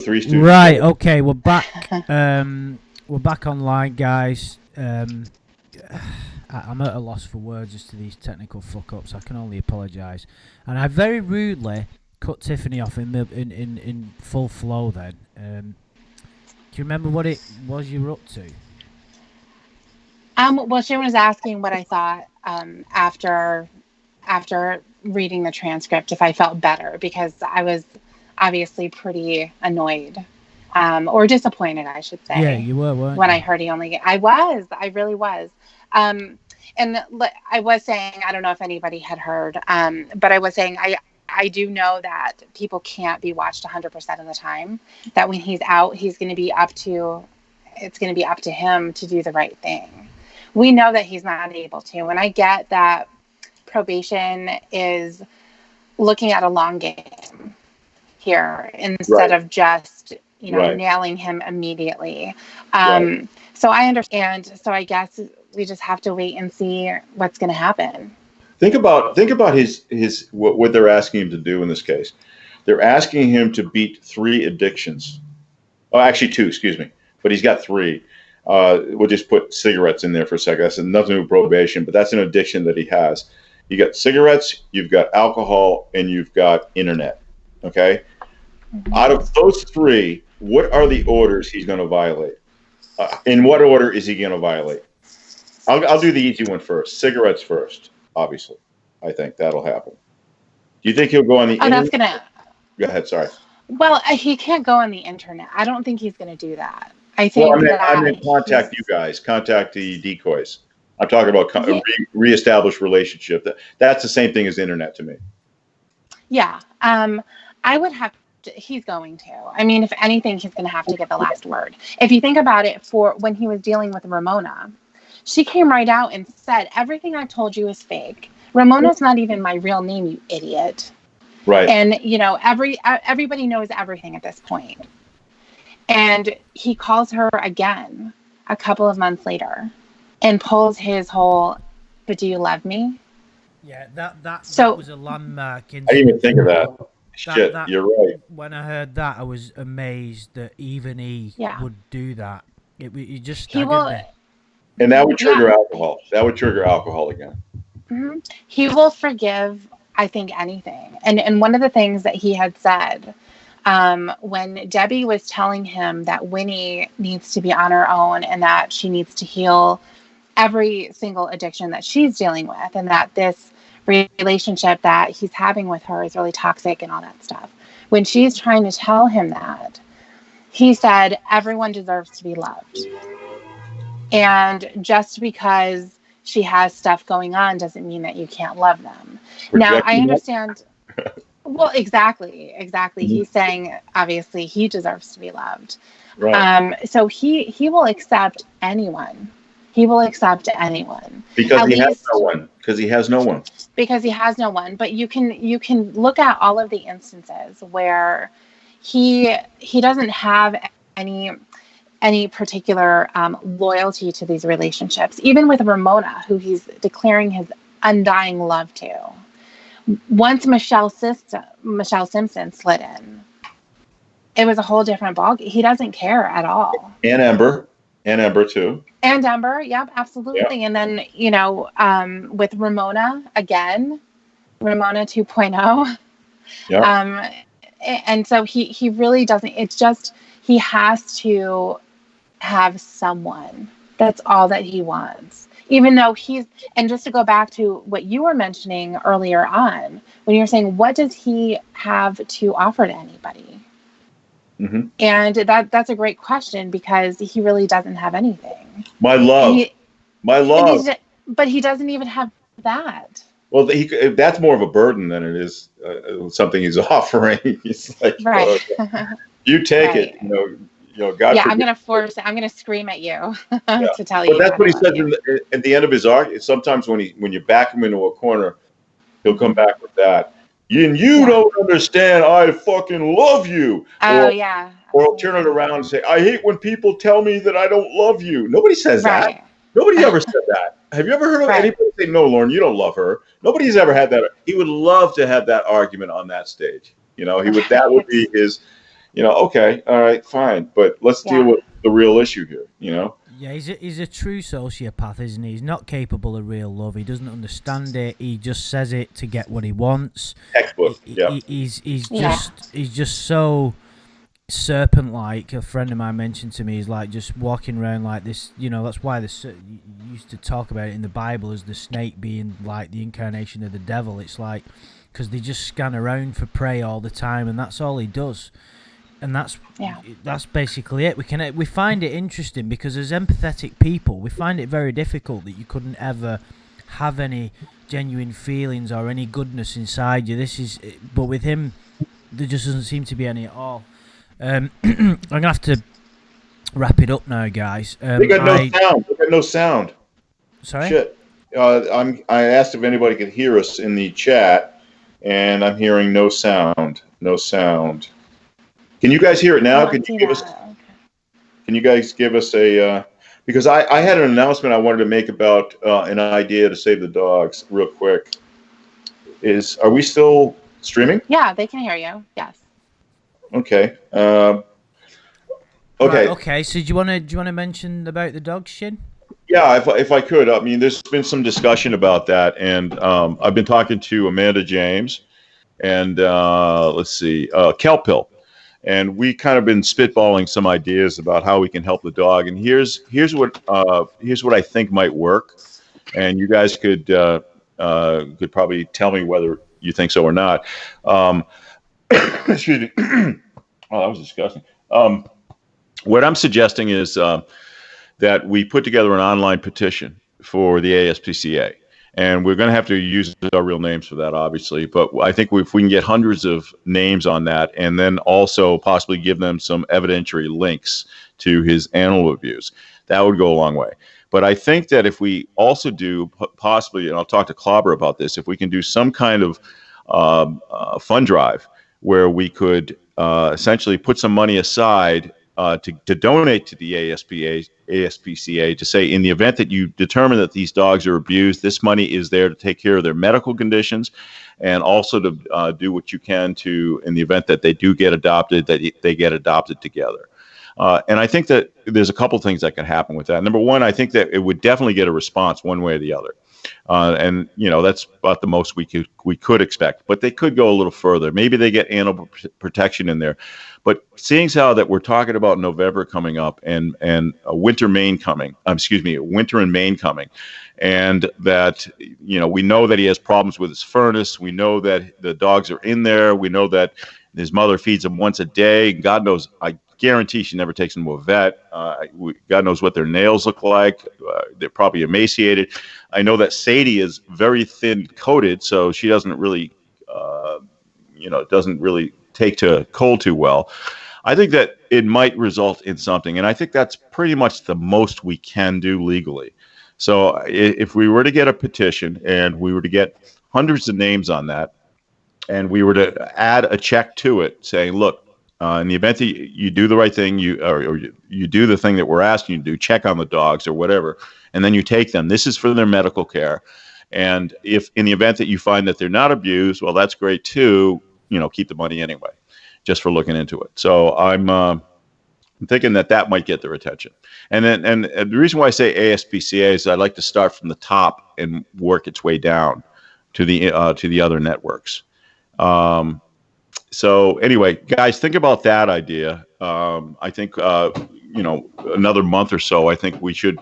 Three Stooges. Right. Okay. We're back. We're back online, guys. I'm at a loss for words as to these technical fuck ups. I can only apologise. And I very rudely cut Tiffany off in full flow. Then, do you remember what it was you were up to? Well, she was asking what I thought after reading the transcript, if I felt better, because I was obviously pretty annoyed or disappointed, I should say. Yeah, you were, weren't when you? I heard he only. I really was. And I was saying, I don't know if anybody had heard, but I was saying I do know that people can't be watched 100% of the time. That when he's out, it's going to be up to him to do the right thing. We know that he's not able to. And I get that probation is looking at a long game here instead of just, nailing him immediately. So I understand. So I guess we just have to wait and see what's going to happen. Think about his what they're asking him to do in this case. They're asking him to beat 3 addictions. Oh, actually 2, excuse me. But he's got 3. We'll just put cigarettes in there for a second. That's nothing to do with probation, but that's an addiction that he has. You got cigarettes, you've got alcohol, and you've got internet. Okay? Mm-hmm. Out of those 3, what are the orders he's going to violate? In what order is he going to violate? I'll do the easy one first. Cigarettes first, obviously. I think that'll happen. Do you think he'll go on the internet? That's going to... Go ahead, sorry. Well, he can't go on the internet. I don't think he's going to do that. I think I'm going to contact you guys. Contact the decoys. I'm talking about reestablish relationship. That's the same thing as internet to me. Yeah. I would have to, he's going to. I mean, if anything, he's going to have to get the last word. If you think about it, for when he was dealing with Ramona, she came right out and said, everything I told you is fake. Ramona's not even my real name, you idiot. Right. And, everybody knows everything at this point. And he calls her again a couple of months later and pulls his whole, but do you love me? Yeah, that was a landmark. I didn't even think of that. Shit, you're right. When I heard that, I was amazed that even he would do that. It just staggered me. And that would trigger alcohol. That would trigger alcohol again. Mm-hmm. He will forgive, I think, anything. And one of the things that he had said, when Debbie was telling him that Winnie needs to be on her own and that she needs to heal every single addiction that she's dealing with, and that this relationship that he's having with her is really toxic and all that stuff. When she's trying to tell him that, he said, everyone deserves to be loved. And just because she has stuff going on doesn't mean that you can't love them. Now, I understand. Well, exactly. Mm-hmm. He's saying, obviously, he deserves to be loved. Right. So he will accept anyone. He will accept anyone. Because he has no one. Because he has no one. But you can look at all of the instances where he doesn't have any particular loyalty to these relationships. Even with Ramona, who he's declaring his undying love to. Once Michelle Simpson slid in, it was a whole different ballgame. He doesn't care at all. And Ember too. And Ember, yep, absolutely. Yeah. And then, with Ramona again, Ramona 2.0. Yeah. And so he really doesn't, it's just, he has to have someone. That's all that he wants. Even though and just to go back to what you were mentioning earlier on, when you were saying, what does he have to offer to anybody? Mm-hmm. And that's a great question, because he really doesn't have anything. My love. But he doesn't even have that. Well, that's more of a burden than it is something he's offering. He's like, right. You take it, God. Yeah, I'm going to scream at you to tell you. But that's what he says at the end of his argument. Sometimes when you back him into a corner, he'll come back with that. You don't understand. I fucking love you. Oh, yeah. Or I'll turn it around and say, I hate when people tell me that I don't love you. Nobody says that. Nobody ever said that. Have you ever heard of anybody say, no, Lauren, you don't love her? Nobody's ever had that. He would love to have that argument on that stage. That would be Okay, all right, fine, but let's deal with the real issue here. Yeah, he's a true sociopath, isn't he? He's not capable of real love. He doesn't understand it. He just says it to get what he wants. Textbook. Yeah. He's just so serpent-like. A friend of mine mentioned to me, he's like just walking around like this. That's why you used to talk about it in the Bible as the snake being like the incarnation of the devil. It's like because they just scan around for prey all the time, and that's all he does. And that's basically it. We find it interesting because as empathetic people, we find it very difficult that you couldn't ever have any genuine feelings or any goodness inside you. But with him, there just doesn't seem to be any at all. I'm gonna have to wrap it up now, guys. We got no sound. We got no sound. Sorry. Shit. I asked if anybody could hear us in the chat, and I'm hearing no sound. No sound. Can you guys hear it now? Can you guys give us a? Because I had an announcement I wanted to make about an idea to save the dogs, real quick. Are we still streaming? Yeah, they can hear you. Yes. Okay. Okay. Right, okay. So do you want to mention about the dogs, Shin? Yeah, if I could. I mean, there's been some discussion about that, and I've been talking to Amanda James, and let's see, Kelpill. And we kind of been spitballing some ideas about how we can help the dog. And here's what I think might work. And you guys could probably tell me whether you think so or not. Excuse me. Oh, that was disgusting. What I'm suggesting is that we put together an online petition for the ASPCA. And we're going to have to use our real names for that, obviously. But I think if we can get hundreds of names on that and then also possibly give them some evidentiary links to his animal abuse, that would go a long way. But I think that if we also do possibly, and I'll talk to Clobber about this, if we can do some kind of fund drive where we could essentially put some money aside to donate to the ASPCA to say, in the event that you determine that these dogs are abused, this money is there to take care of their medical conditions, and also to do what you can to, in the event that they do get adopted, that they get adopted together. And I think that there's a couple things that can happen with that. Number one, I think that it would definitely get a response one way or the other. And that's about the most we could expect, but they could go a little further. Maybe they get animal protection in there. But seeing as how that we're talking about November coming up and a winter in Maine coming, and that we know that he has problems with his furnace. We know that the dogs are in there. We know that his mother feeds him once a day. God knows, I guarantee she never takes them to a vet. God knows what their nails look like. They're probably emaciated. I know that Sadie is very thin coated, so she doesn't really, take to cold too well. I think that it might result in something, and I think that's pretty much the most we can do legally. So if we were to get a petition and we were to get hundreds of names on that, and we were to add a check to it saying, look, in the event that you do the right thing, you do the thing that we're asking you to do, check on the dogs or whatever, and then you take them. This is for their medical care. And if in the event that you find that they're not abused, well, that's great too. Keep the money anyway, just for looking into it. So I'm thinking that might get their attention. And the reason why I say ASPCA is I like to start from the top and work its way down to the other networks. So anyway, guys, think about that idea. I think another month or so. I think we should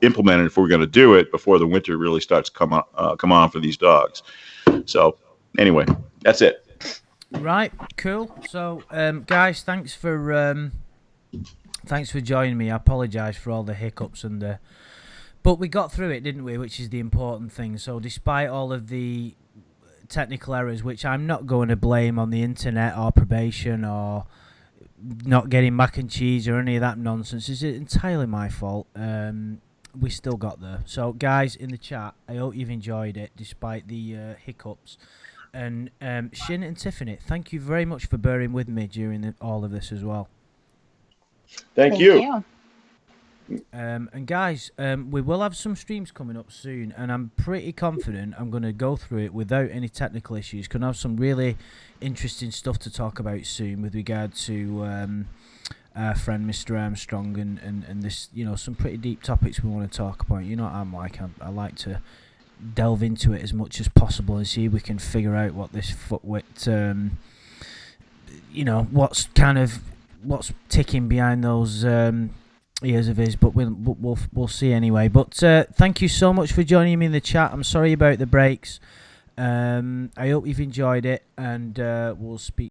implement it if we're going to do it before the winter really starts come on for these dogs. So anyway, that's it. Right, cool. So, guys, thanks for joining me. I apologise for all the hiccups but we got through it, didn't we? Which is the important thing. So, despite all of the technical errors, which I'm not going to blame on the internet or probation or not getting mac and cheese or any of that nonsense, it's entirely my fault. We still got there. So, guys in the chat, I hope you've enjoyed it despite the hiccups. And Shin and Tiffany, thank you very much for bearing with me during all of this as well. Thank you. And guys, we will have some streams coming up soon, and I'm pretty confident I'm going to go through it without any technical issues. Going to have some really interesting stuff to talk about soon with regard to our friend Mr. Armstrong and this, some pretty deep topics we want to talk about. You know what I'm like. I like to delve into it as much as possible and see if we can figure out what this footwit, what's ticking behind those ears of his, but we'll see anyway. But thank you so much for joining me in the chat. I'm sorry about the breaks. I hope you've enjoyed it, and we'll speak